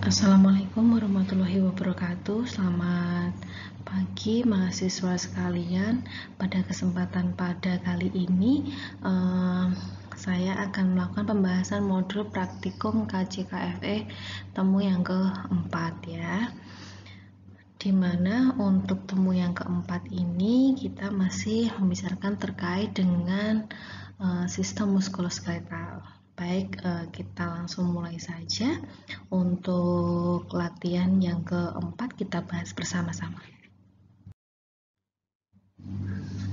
Assalamualaikum warahmatullahi wabarakatuh. Selamat pagi mahasiswa sekalian. Pada kesempatan pada kali ini saya akan melakukan pembahasan modul praktikum KCKFE temu yang keempat ya. Dimana untuk temu yang keempat ini kita masih membicarakan terkait dengan sistem muskuloskeletal. Baik, kita langsung mulai saja. Untuk latihan yang keempat kita bahas bersama-sama.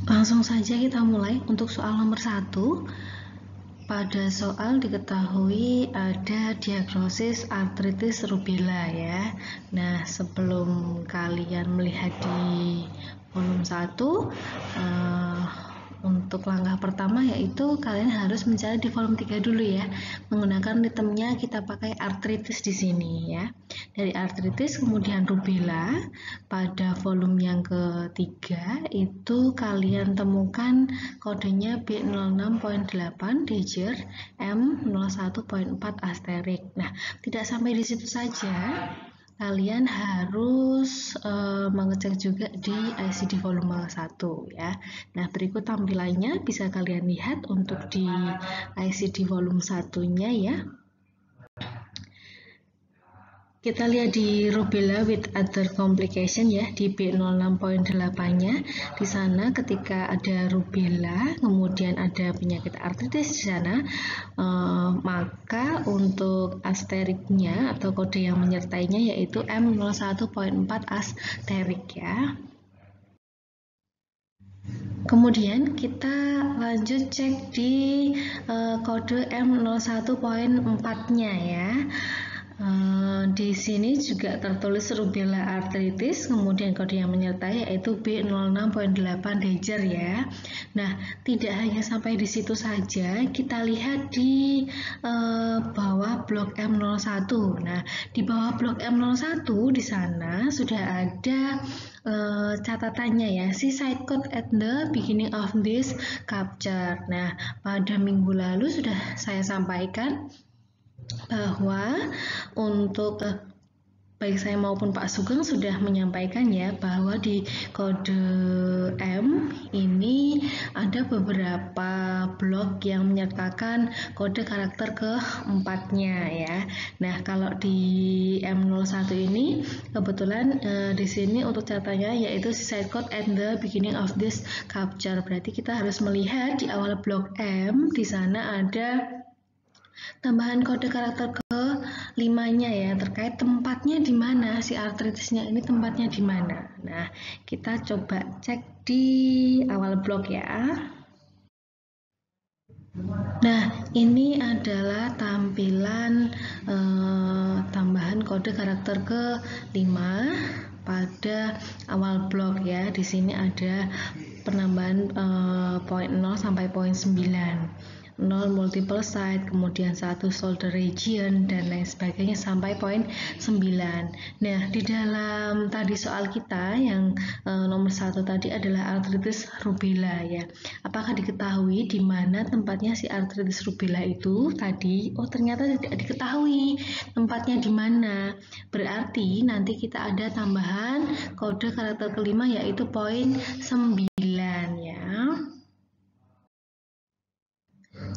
Langsung saja kita mulai. Untuk soal nomor 1, pada soal diketahui ada diagnosis artritis rubella ya. Nah, sebelum kalian melihat di volume 1, untuk langkah pertama yaitu kalian harus mencari di volume 3 dulu ya. Menggunakan itemnya kita pakai artritis di sini ya. Dari artritis kemudian rubella, pada volume yang ketiga itu kalian temukan kodenya B06.8 Dejer M01.4 asterik. Nah, tidak sampai di situ saja. Kalian harus mengecek juga di ICD volume 1 ya. Nah, berikut tampilannya bisa kalian lihat untuk di ICD volume 1-nya ya. Kita lihat di rubella with other complication ya, di B06.8-nya. Di sana ketika ada rubella, kemudian ada penyakit artritis di sana, maka untuk asteriknya atau kode yang menyertainya yaitu M01.4 asterik ya. Kemudian kita lanjut cek di kode M01.4-nya ya. Di sini juga tertulis rubella arthritis, kemudian kode yang menyertai yaitu B06.8 Dejer ya. Nah, tidak hanya sampai di situ saja, kita lihat di bawah blok M01. Nah, di bawah blok M01 di sana sudah ada catatannya ya, see side code at the beginning of this capture. Nah, pada minggu lalu sudah saya sampaikan bahwa untuk baik saya maupun Pak Sugeng sudah menyampaikan ya bahwa di kode M ini ada beberapa blok yang menyertakan kode karakter keempatnya ya. Nah, kalau di M01 ini kebetulan di sini untuk catatannya yaitu side code at the beginning of this capture. Berarti kita harus melihat di awal blok M di sana ada tambahan kode karakter ke-5-nya ya, terkait tempatnya di mana si artritisnya ini, tempatnya di mana. Nah, kita coba cek di awal blok ya. Nah, ini adalah tampilan tambahan kode karakter ke-5 pada awal blok ya. Di sini ada penambahan poin 0 sampai poin 9. 0 multiple site, kemudian 1 shoulder region, dan lain sebagainya sampai poin 9. Nah, di dalam tadi soal kita yang nomor 1 tadi adalah artritis rubella ya. Apakah diketahui di mana tempatnya si artritis rubella itu tadi? Oh, ternyata tidak diketahui tempatnya di mana. Berarti nanti kita ada tambahan kode karakter ke-5 yaitu poin 9 ya.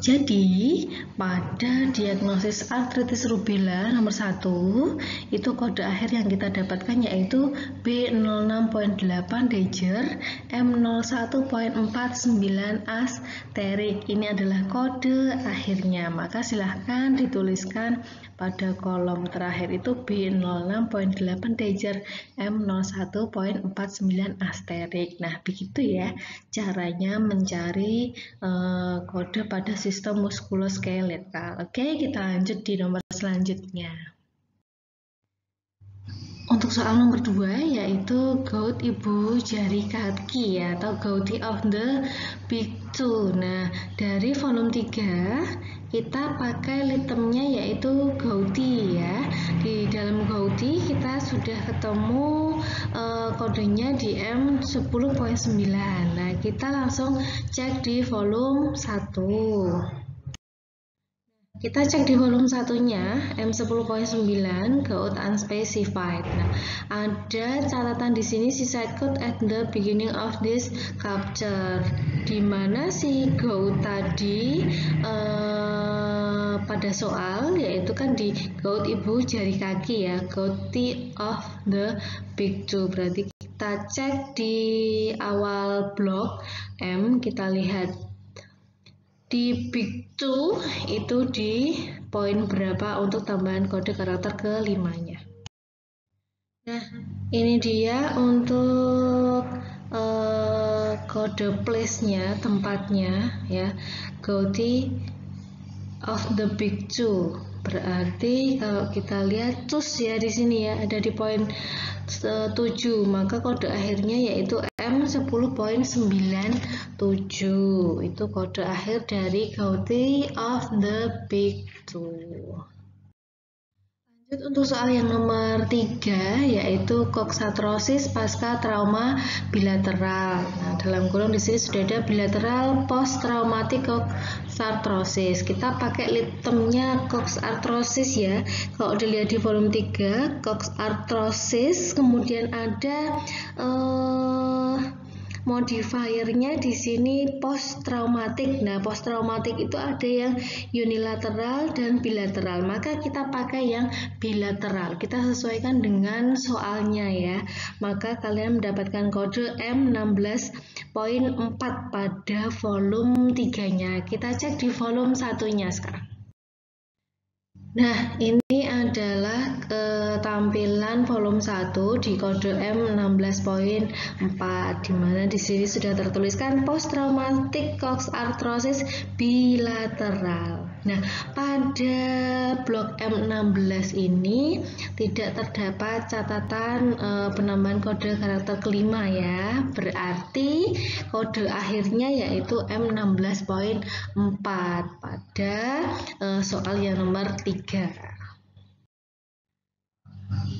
Jadi, pada diagnosis artritis rubella nomor 1, itu kode akhir yang kita dapatkan yaitu B06.8 Dejer M01.49 asterik. Ini adalah kode akhirnya. Maka silahkan dituliskan pada kolom terakhir itu B06.8 Dejer M01.49 asterik. Nah, begitu ya caranya mencari kode pada sistem muskuloskeletal. Oke, kita lanjut di nomor selanjutnya. Untuk soal nomor 2 yaitu gout ibu jari kaki ya, atau gouty of the big toe. Nah, dari volume 3 kita pakai itemnya yaitu gouty ya. Di dalam gouty kita sudah ketemu kodenya di M10.9. Nah, kita langsung cek di volume 1. Kita cek di volume satunya, M10.9, gout unspecified. Nah, ada catatan di sini seaside code at the beginning of this capture, di mana si gout tadi pada soal, yaitu kan di gout ibu jari kaki ya, gout T of the big toe. Berarti kita cek di awal blok M, kita lihat di big two itu di poin berapa untuk tambahan kode karakter kelimanya. Nah, ini dia untuk kode place-nya, tempatnya ya, goatee of the big two. Berarti kalau kita lihat tus ya di sini ya, ada di poin 7, maka kode akhirnya yaitu M10.97. Itu kode akhir dari goatee of the big two. Lanjut untuk soal yang nomor 3, yaitu coxarthrosis pasca trauma bilateral. Nah, dalam kurung di sini sudah ada bilateral post traumatic coxarthrosis. Kita pakai litemnya coxarthrosis ya. Kalau dilihat di volume 3, coxarthrosis, kemudian ada modifiernya di sini post traumatik. Nah, post traumatik itu ada yang unilateral dan bilateral. Maka kita pakai yang bilateral. Kita sesuaikan dengan soalnya ya. Maka kalian mendapatkan kode M16.4 pada volume 3-nya. Kita cek di volume 1-nya sekarang. Nah, ini adalah tampilan volume 1 di kode M16.4, di mana di sini sudah tertuliskan post traumatic coxarthrosis bilateral. Nah, pada blok M16 ini tidak terdapat catatan penambahan kode karakter kelima ya. Berarti kode akhirnya yaitu M16.4 pada soal yang nomor 3.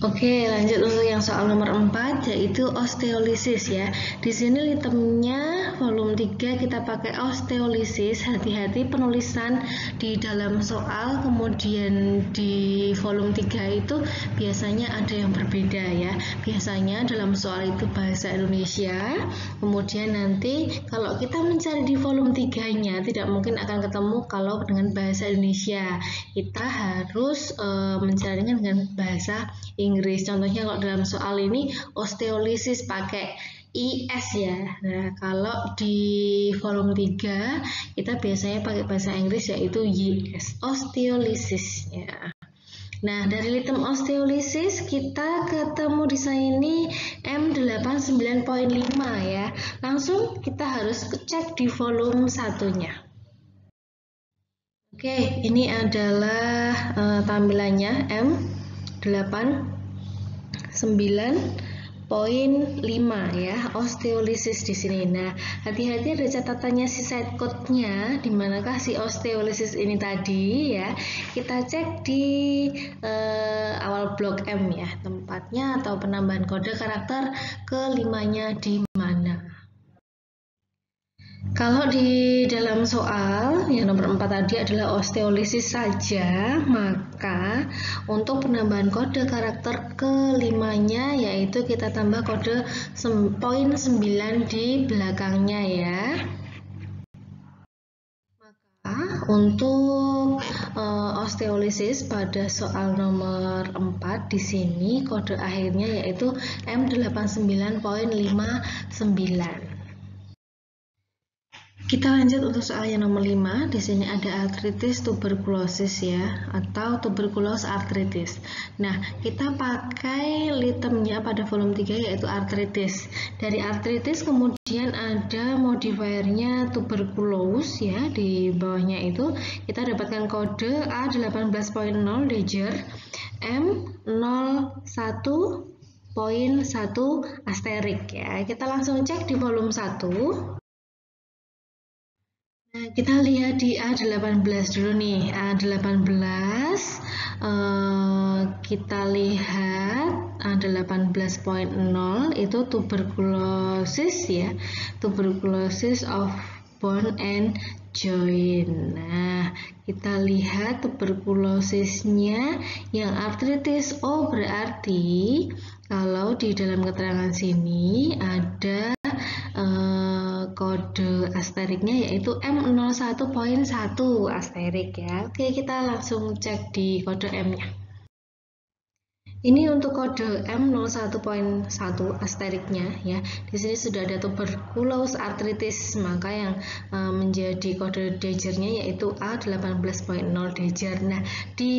Oke, lanjut untuk yang soal nomor 4, yaitu osteolisis ya. Di sini litemnya volume 3 kita pakai osteolisis. Hati-hati penulisan di dalam soal kemudian di volume 3 itu biasanya ada yang berbeda ya. Biasanya dalam soal itu bahasa Indonesia, kemudian nanti kalau kita mencari di volume 3-nya tidak mungkin akan ketemu kalau dengan bahasa Indonesia. Kita harus mencarinya dengan bahasa Inggris. Contohnya kalau dalam soal ini osteolisis pakai IS ya. Nah, kalau di volume 3 kita biasanya pakai bahasa Inggris yaitu YS, osteolisis ya. Nah, dari litem osteolisis kita ketemu di sini M89.5 ya. Langsung kita harus cek di volume 1-nya. Oke, ini adalah tampilannya M89.5 ya, osteolisis di sini. Nah, hati-hati ada catatannya si side code-nya, di manakah si osteolisis ini tadi ya. Kita cek di awal blok M ya, tempatnya atau penambahan kode karakter kelimanya di mana. Kalau di dalam soal yang nomor 4 tadi adalah osteolisis saja, maka untuk penambahan kode karakter kelimanya yaitu kita tambah kode poin 9 di belakangnya ya. Maka untuk osteolisis pada soal nomor 4 di sini kode akhirnya yaitu M89.59. Kita lanjut untuk soal yang nomor 5. Di sini ada artritis tuberkulosis ya, atau tuberculous arthritis. Nah, kita pakai litemnya pada volume 3 yaitu artritis. Dari artritis kemudian ada modifiernya tuberculous ya, di bawahnya itu kita dapatkan kode A18.0 Deger M01.1 asterik ya. Kita langsung cek di volume 1. Nah, kita lihat di A18 dulu nih. A18 kita lihat A18.0 itu tuberculosis ya, tuberculosis of bone and joint. Nah, kita lihat tuberkulosisnya yang artritis. Oh, berarti kalau di dalam keterangan sini ada kode asteriknya yaitu M01.1 asterik ya. Oke, kita langsung cek di kode M-nya. Ini untuk kode M01.1 asteriknya ya. Di sini sudah ada tuberculous arthritis, maka yang menjadi kode Dejgernya yaitu A18.0 Dejger. Nah, di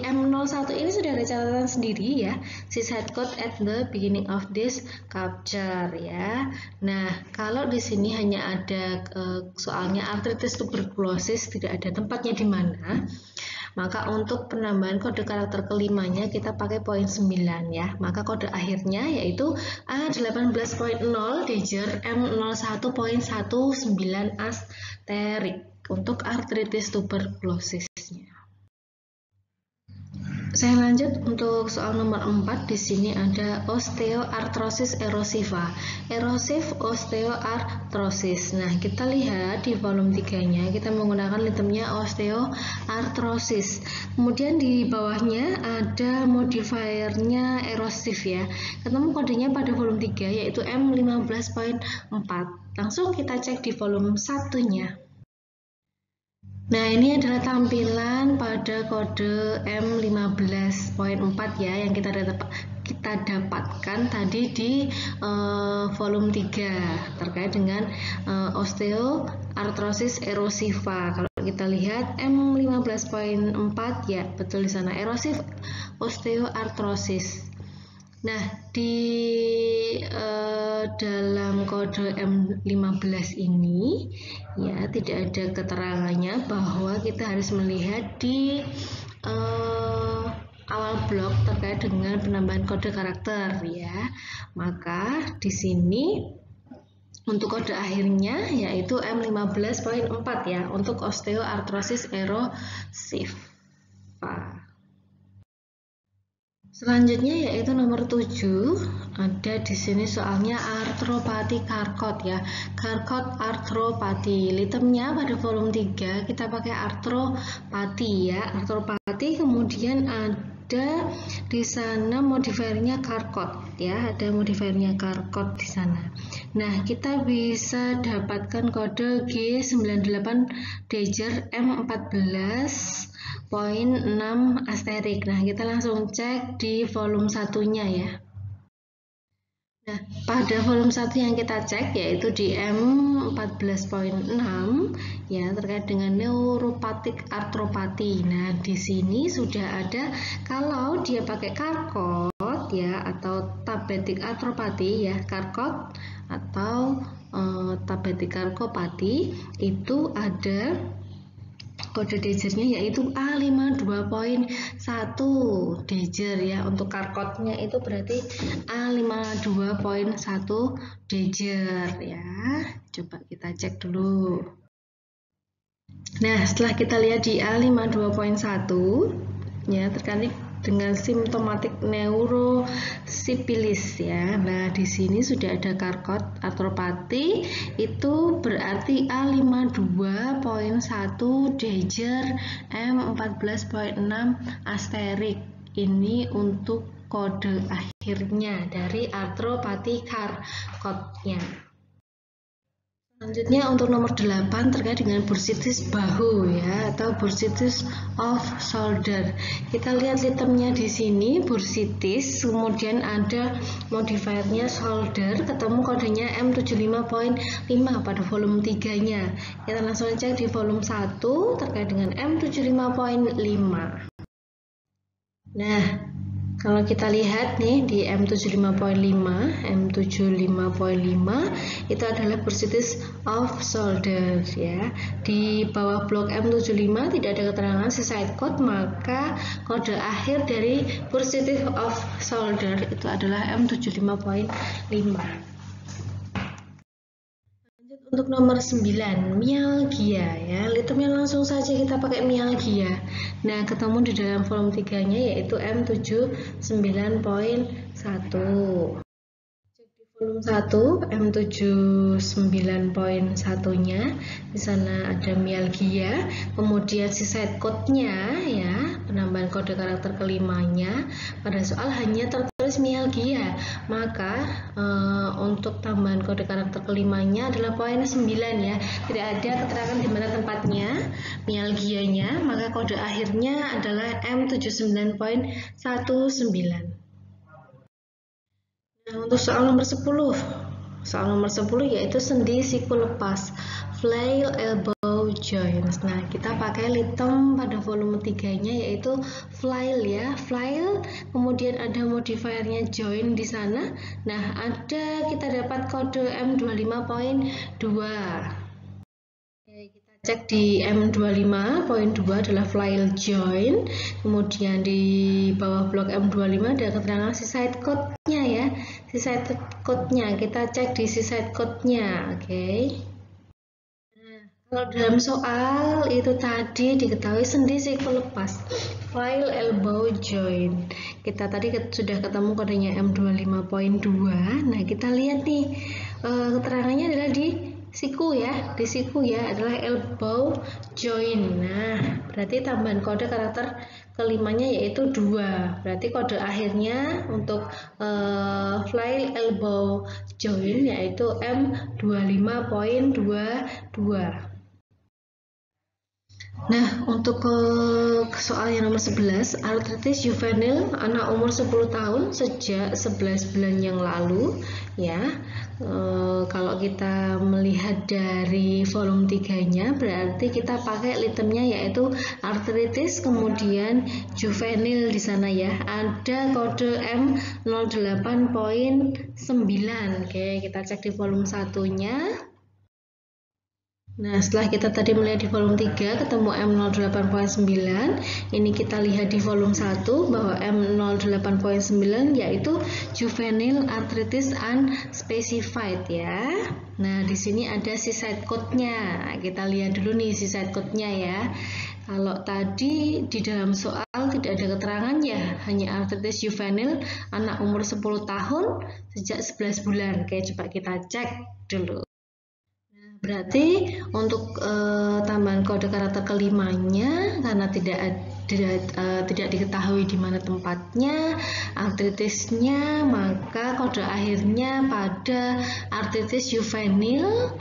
M01 ini sudah ada catatan sendiri ya. She had code at the beginning of this capture ya. Nah, kalau di sini hanya ada soalnya arthritis tuberculosis, tidak ada tempatnya di mana. Maka untuk penambahan kode karakter kelimanya kita pakai poin 9 ya. Maka kode akhirnya yaitu A18.0 Dejger M01.19 asterik untuk artritis tuberkulosisnya. Saya lanjut untuk soal nomor 4. Di sini ada osteoarthrosis erosiva. Erosive osteoarthrosis. Nah, kita lihat di volume 3-nya kita menggunakan litemnya osteoarthrosis. Kemudian di bawahnya ada modifiernya erosif ya. Ketemu kodenya pada volume 3 yaitu M15.4. Langsung kita cek di volume 1-nya. Nah, ini adalah tampilan pada kode M15.4 ya yang kita dapatkan tadi di volume 3 terkait dengan osteoarthrosis erosiva. Kalau kita lihat M15.4 ya betul di sana erosive osteoarthrosis. Nah, di dalam kode M15 ini ya tidak ada keterangannya bahwa kita harus melihat di awal blok terkait dengan penambahan kode karakter ya. Maka di sini untuk kode akhirnya yaitu M15.4 ya untuk osteoarthrosis erosiva. Selanjutnya yaitu nomor 7, ada di sini soalnya arthropati Charcot ya. Charcot arthropati. Litemnya pada volume 3 kita pakai arthropati ya. Arthropati kemudian ada di sana modifiernya Charcot ya. Ada modifiernya Charcot di sana. Nah, kita bisa dapatkan kode G98 Dejger M14.6 asterik. Nah, kita langsung cek di volume 1-nya ya. Nah, pada volume 1 yang kita cek yaitu di M14.6 ya terkait dengan neuropatik arthropati. Nah, di sini sudah ada kalau dia pakai Charcot ya atau tabetic arthropati ya, Charcot atau tabetic arthropati itu ada kode Dejgernya yaitu A52.1 Dejger ya. Untuk Charcotnya itu berarti A52.1 Dejger ya. Coba kita cek dulu. Nah, setelah kita lihat di A52.1 ya terkait dengan simptomatik neurosipilis ya. Nah, di sini sudah ada Charcot arthropati itu berarti A52.1 Dejger M14.6 asterik. Ini untuk kode akhirnya dari arthropati Charcotnya. Selanjutnya untuk nomor 8 terkait dengan bursitis bahu ya atau bursitis of shoulder. Kita lihat litemnya di sini bursitis, kemudian ada modifiernya shoulder, ketemu kodenya M75.5 pada volume 3-nya. Kita langsung cek di volume 1 terkait dengan M75.5. Nah, kalau kita lihat nih di M75.5 itu adalah bursitis of shoulder ya. Di bawah blok M75 tidak ada keterangan side code, maka kode akhir dari bursitis of shoulder itu adalah M75.5. Untuk nomor 9, mialgia ya. Litemnya langsung saja kita pakai mialgia. Nah, ketemu di dalam volume 3-nya yaitu M79.1. Cek di Volume 1 M79.1-nya di sana ada mialgia, kemudian si side code-nya ya, penambahan kode karakter kelimanya pada soal hanya tertulis mialgia, maka untuk tambahan kode karakter kelimanya adalah poin 9 ya, tidak ada keterangan di mana tempatnya mialgianya, maka kode akhirnya adalah M79.19. Nah, untuk soal nomor 10. Soal nomor 10 yaitu sendi siku lepas, flail elbow joints. Nah, kita pakai litem pada volume 3-nya yaitu flail ya, flail, kemudian ada modifiernya join di sana. Nah, kita dapat kode M25.2. Kita cek di M25.2 adalah flail join, kemudian di bawah blok M25 ada keterangan si side code-nya ya, si side code-nya kita cek di si side code-nya. Oke. Nah, kalau dalam soal itu tadi diketahui sendi siku lepas, flail elbow joint, kita tadi sudah ketemu kodenya M25.2. Nah, kita lihat nih keterangannya adalah di siku ya, di siku ya adalah elbow joint. Nah, berarti tambahan kode karakter kelimanya yaitu 2. Berarti kode akhirnya untuk flail elbow joint yaitu M25.22. Nah, untuk soal yang nomor 11, artritis juvenil anak umur 10 tahun sejak 11 bulan yang lalu ya. Kalau kita melihat dari volume 3-nya berarti kita pakai litemnya yaitu artritis kemudian juvenil di sana ya. Ada kode M08.9. Oke, kita cek di volume 1-nya. Nah, setelah kita tadi melihat di volume 3 ketemu M08.9, ini kita lihat di volume 1 bahwa M08.9 yaitu juvenile arthritis unspecified ya. Nah, di sini ada si side code-nya. Kita lihat dulu nih si side code-nya ya. Kalau tadi di dalam soal tidak ada keterangan ya, hanya arthritis juvenile anak umur 10 tahun sejak 11 bulan. Oke, coba kita cek dulu. Berarti untuk tambahan kode karakter kelimanya karena tidak diketahui di mana tempatnya artritisnya, maka kode akhirnya pada artritis juvenil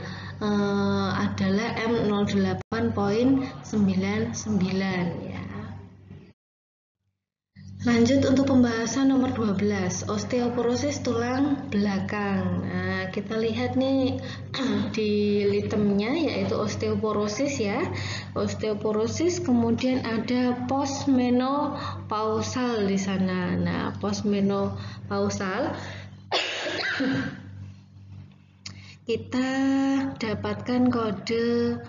adalah M08.99 ya. Lanjut untuk pembahasan nomor 12, osteoporosis tulang belakang. Nah, kita lihat nih di litemnya yaitu osteoporosis ya. Osteoporosis kemudian ada postmenopausal di sana. Nah, postmenopausal kita dapatkan kode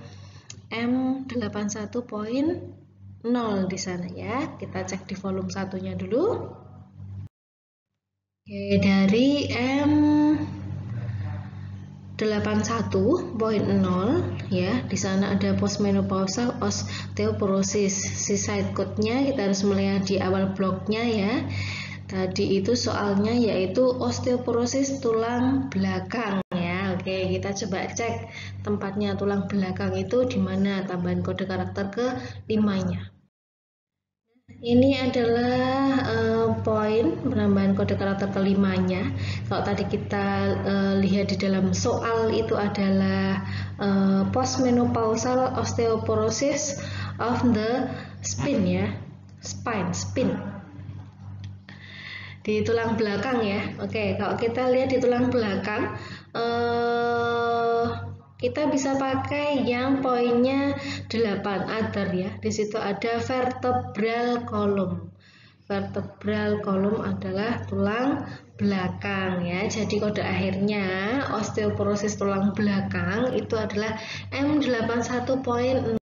M81.0 di sana ya. Kita cek di volume 1-nya dulu. Oke, dari M81.0 ya, di sana ada postmenopausal osteoporosis. Si side code-nya kita harus melihat di awal bloknya ya. Tadi itu soalnya yaitu osteoporosis tulang belakang ya. Oke, kita coba cek tempatnya tulang belakang itu di mana tambahan kode karakter ke-5-nya. Ini adalah poin penambahan kode karakter ke-5-nya. Kalau tadi kita lihat di dalam soal itu adalah postmenopausal osteoporosis of the spine ya, spine di tulang belakang ya. Oke, kalau kita lihat di tulang belakang kita bisa pakai yang poinnya 8 other ya. Di situ ada vertebral column. Vertebral column adalah tulang belakang ya. Jadi kode akhirnya osteoporosis tulang belakang itu adalah M81.08.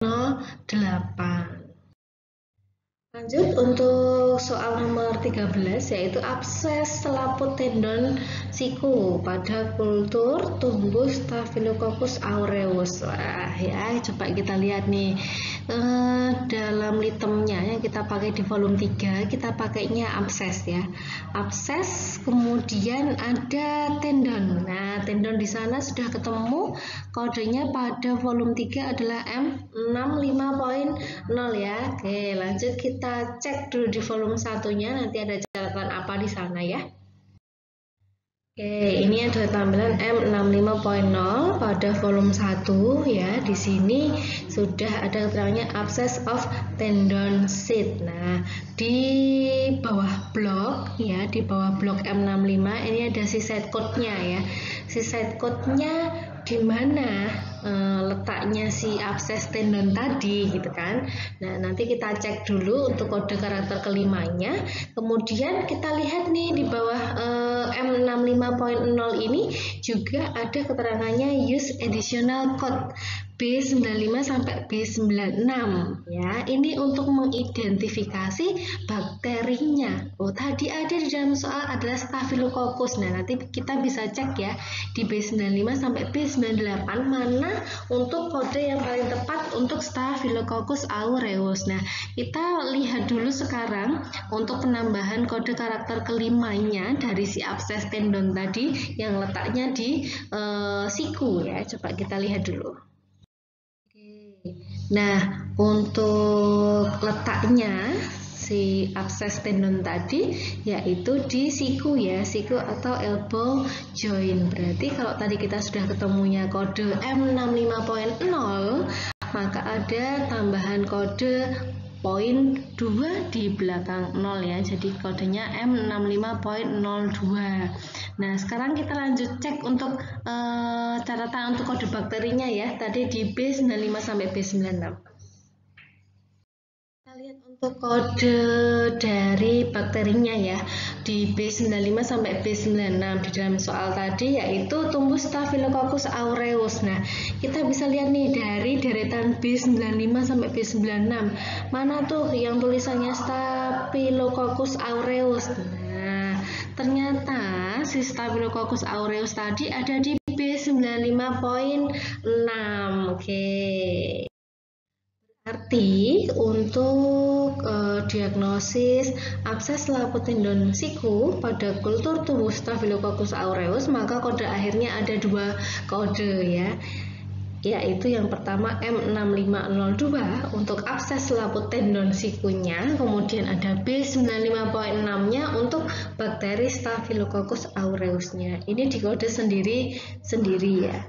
Lanjut untuk soal nomor 13 yaitu abses selaput tendon siku pada kultur tumbuh Staphylococcus aureus. Wah, ya coba kita lihat nih. Dalam litemnya yang kita pakai di volume 3 kita pakainya abses ya. Abses kemudian ada tendon. Nah, tendon di sana sudah ketemu, kodenya pada volume 3 adalah M65.0 ya. Oke, lanjut kita cek dulu di volume satunya, nanti ada catatan apa di sana ya. Oke, ini adalah tampilan M65.0 pada volume 1 ya. Di sini sudah ada keterangannya abscess of tendon sheath. Nah, di bawah blok ya, di bawah blok M65 ini ada si side code-nya ya. Si side code-nya di mana letaknya si abses tendon tadi gitu kan. Nah, nanti kita cek dulu untuk kode karakter kelimanya. Kemudian kita lihat nih di bawah M65.0 ini juga ada keterangannya use additional code B95 sampai B96 ya. Ini untuk mengidentifikasi bakterinya. Oh, tadi ada di dalam soal adalah Staphylococcus. Nah, nanti kita bisa cek ya di B95 sampai B98 mana untuk kode yang paling tepat untuk Staphylococcus aureus. Nah, kita lihat dulu sekarang untuk penambahan kode karakter kelimanya dari si abses tendon tadi yang letaknya di siku ya. Coba kita lihat dulu. Nah, untuk letaknya si abses tendon tadi yaitu di siku ya, siku atau elbow joint. Berarti kalau tadi kita sudah ketemunya kode M65.0, maka ada tambahan kode poin 2 di belakang 0 ya. Jadi kodenya M65.02. Nah, sekarang kita lanjut cek untuk catatan untuk kode bakterinya ya. Tadi di B95 sampai B96. Kita lihat untuk kode dari bakterinya ya di B95 sampai B96 di dalam soal tadi yaitu tumbuh Staphylococcus aureus. Nah, kita bisa lihat nih dari deretan B95 sampai B96 mana tuh yang tulisannya Staphylococcus aureus. Nah, ternyata si Staphylococcus aureus tadi ada di B95.6. Oke. Berarti untuk diagnosis abses selaput tendon siku pada kultur tumbuh Staphylococcus aureus, maka kode akhirnya ada 2 kode ya. Yaitu yang pertama M6502 untuk abses selaput tendon sikunya, kemudian ada B95.6-nya untuk bakteri Staphylococcus aureusnya. Ini dikode sendiri ya.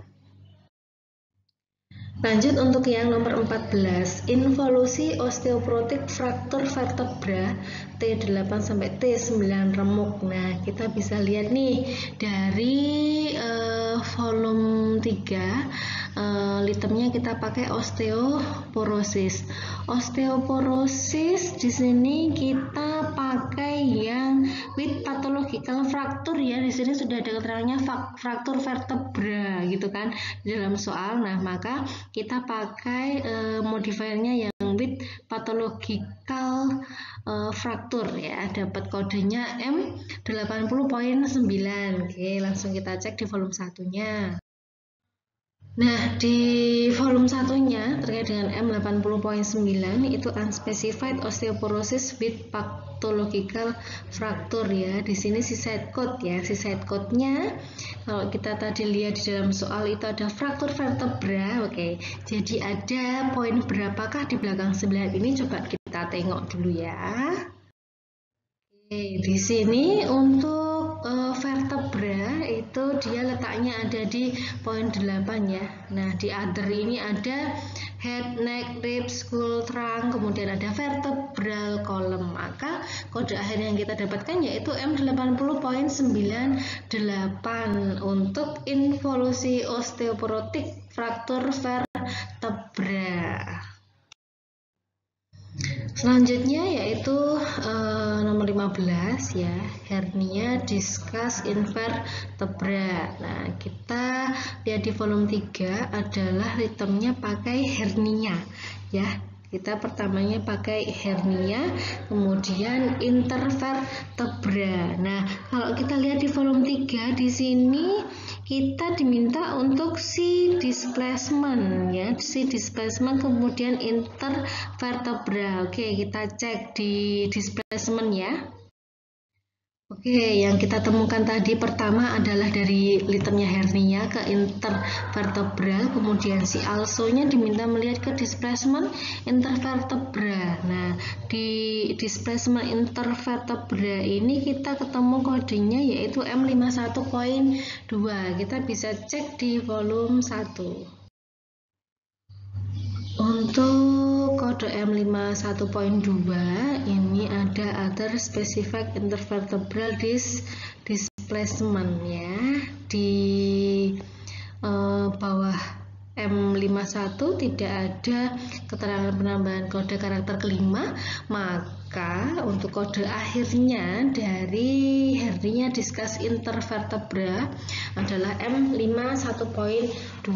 Lanjut untuk yang nomor 14, involusi osteoporotik fraktur vertebra T8 sampai T9 remuk. Nah, kita bisa lihat nih dari volume 3 litemnya kita pakai osteoporosis. Osteoporosis di sini kita pakai yang with pathological fracture ya. Di sini sudah ada keterangannya fraktur vertebra gitu kan di dalam soal. Nah, maka kita pakai modifiernya yang with pathological fracture ya. Dapat kodenya M80.9. Oke, langsung kita cek di volume satunya. Nah, di volume satunya terkait dengan M80.9 itu unspecified osteoporosis with pathological fracture ya. Di sini si side code ya, si side code-nya kalau kita tadi lihat di dalam soal itu ada fraktur vertebra. Oke. Jadi ada poin berapakah di belakang 9 ini? Coba kita tengok dulu ya. Oke, di sini untuk vertebra itu dia letaknya ada di poin 8 ya. Nah, di other ini ada head, neck, ribs, skull, trunk, kemudian ada vertebral column. Maka kode akhir yang kita dapatkan yaitu M80.98 untuk involusi osteoporotik fraktur vertebra. Selanjutnya yaitu nomor 15 ya, hernia discus invertebra. Nah, kita lihat di volume 3 adalah ritmenya pakai hernia ya. Kita pertamanya pakai hernia, kemudian intervertebra. Nah, kalau kita lihat di volume 3 di sini kita diminta untuk si displacement ya, si displacement kemudian intervertebra. Oke, kita cek di displacement ya. Oke, yang kita temukan tadi pertama adalah dari litemnya hernia ke intervertebral, kemudian si also-nya diminta melihat ke displacement intervertebra. Nah, di displacement intervertebra ini kita ketemu kodenya yaitu M51.2. Kita bisa cek di volume 1. Untuk kode M51.2 ini ada other specific intervertebral displacement ya. Di bawah M51 tidak ada keterangan penambahan kode karakter kelima, maka untuk kode akhirnya dari hernia diskus intervertebra adalah M51.2.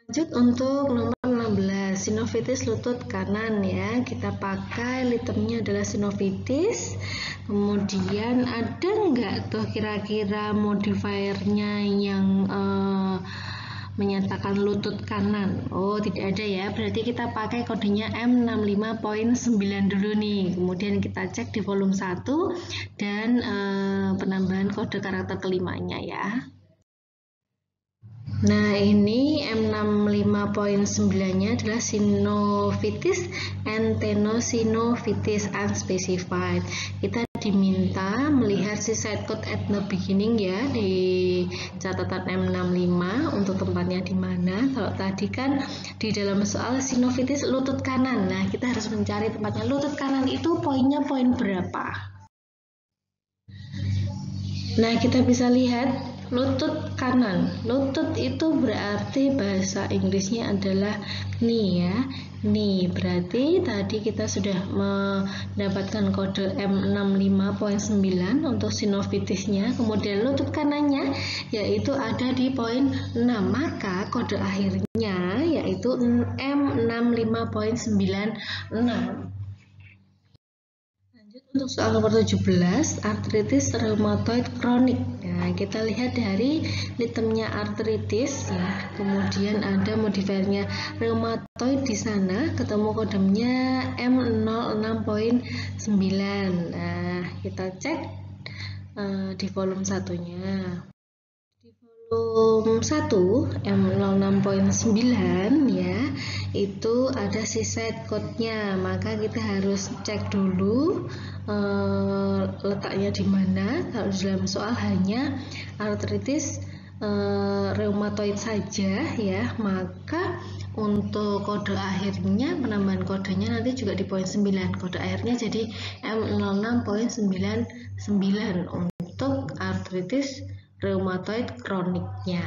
Lanjut untuk nomor 16, sinovitis lutut kanan ya. Kita pakai litemnya adalah sinovitis. Kemudian ada nggak tuh kira-kira modifiernya yang menyatakan lutut kanan? Oh, tidak ada ya. Berarti kita pakai kodenya M65.9 dulu nih. Kemudian kita cek di volume 1 dan penambahan kode karakter kelimanya ya. Nah, ini M65.9-nya adalah sinovitis and tenosinovitis unspecified. Kita diminta melihat si side code at the beginning ya di catatan M65 untuk tempatnya di mana. Kalau tadi kan di dalam soal sinovitis lutut kanan. Nah, kita harus mencari tempatnya lutut kanan itu poinnya poin berapa. Nah, kita bisa lihat lutut kanan. Lutut itu berarti bahasa Inggrisnya adalah knee ya. Knee berarti tadi kita sudah mendapatkan kode M65.9 untuk sinovitisnya. Kemudian lutut kanannya yaitu ada di poin 6. Maka kode akhirnya yaitu M65.96. Untuk soal nomor 17, artritis reumatoid kronik. Nah, kita lihat dari litemnya artritis ya. Kemudian ada modifiernya reumatoid di sana, ketemu kodenya M06.9. Nah, kita cek di volume 1-nya. Di volume 1 M06.9 ya, itu ada si side code-nya. Maka kita harus cek dulu letaknya di mana. Kalau dalam soal hanya artritis reumatoid saja ya, maka untuk kode akhirnya penambahan kodenya nanti juga di poin 9. Kode akhirnya jadi M06.99 untuk artritis reumatoid kroniknya.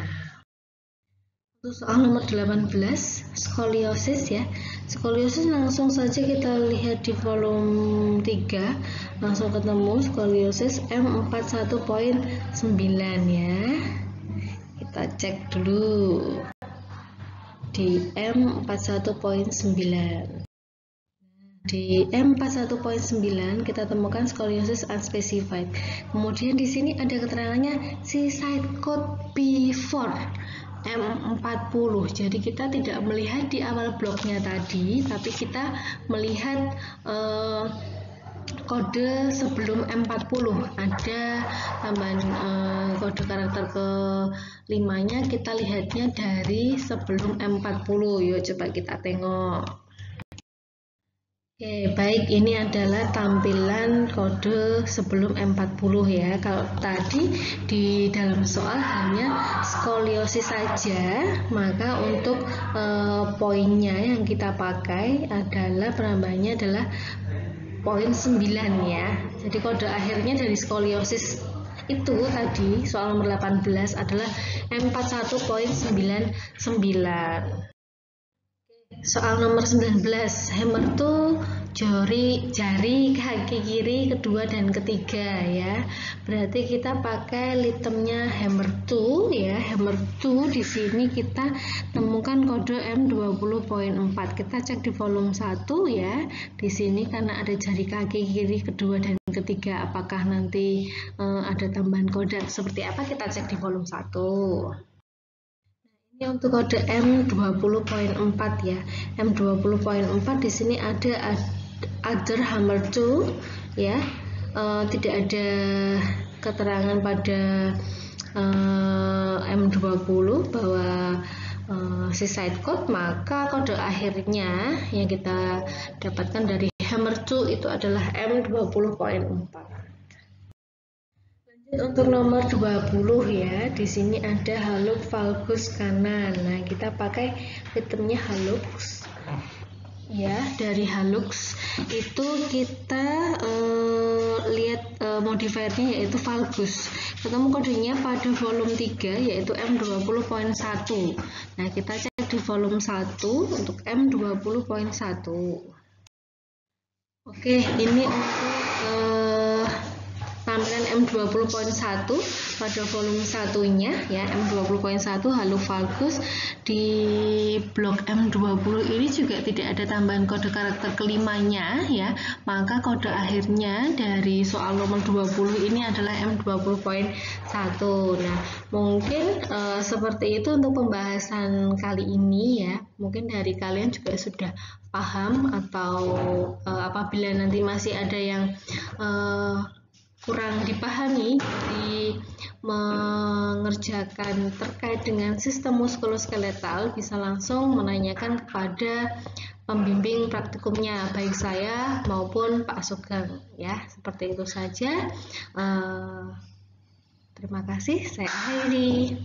Untuk soal nomor 18, skoliosis ya. Skoliosis langsung saja kita lihat di volume 3, langsung ketemu skoliosis M41.9 ya. Kita cek dulu di M41.9. Di M41.9 kita temukan skoliosis unspecified. Kemudian di sini ada keterangannya si side code B4 M40. Jadi kita tidak melihat di awal bloknya tadi, tapi kita melihat kode sebelum M40. Ada tambahan kode karakter ke-5-nya, kita lihatnya dari sebelum M40. Yuk coba kita tengok. Oke, baik, ini adalah tampilan kode sebelum M40 ya. Kalau tadi di dalam soal hanya skoliosis saja, maka untuk poinnya yang kita pakai adalah penambahannya adalah poin 9 ya. Jadi kode akhirnya dari skoliosis itu tadi soal nomor 18 adalah M41.99. Soal nomor 19, hammer tuh jari kaki kiri kedua dan ketiga ya. Berarti kita pakai litemnya hammer tool ya. Hammer tool di sini kita temukan kode M20.4. Kita cek di volume 1 ya. Di sini karena ada jari kaki kiri kedua dan ketiga, apakah nanti ada tambahan kode seperti apa, kita cek di volume 1. Ini untuk kode M20.4 ya. M20.4 di sini ada other hammer tool ya. Tidak ada keterangan pada M20 bahwa si side code, maka kode akhirnya yang kita dapatkan dari hammer tool itu adalah M20.4. Untuk nomor 20 ya, di sini ada haluk valgus kanan. Nah, kita pakai litemnya halux. Ya, dari halux itu kita lihat modifiernya yaitu valgus. Ketemu kodenya pada volume 3 yaitu M20.1. Nah, kita cek di volume 1 untuk M20.1. Oke, ini untuk tampilan M20.1 pada volume satunya ya, M20.1 haluk valgus. Di blok M20 ini juga tidak ada tambahan kode karakter kelimanya ya, maka kode akhirnya dari soal nomor 20 ini adalah M20.1. Nah, mungkin seperti itu untuk pembahasan kali ini ya. Mungkin dari kalian juga sudah paham, atau apabila nanti masih ada yang kurang dipahami di mengerjakan terkait dengan sistem muskuloskeletal, bisa langsung menanyakan kepada pembimbing praktikumnya, baik saya maupun Pak Sugeng ya. Seperti itu saja. Terima kasih, saya akhiri.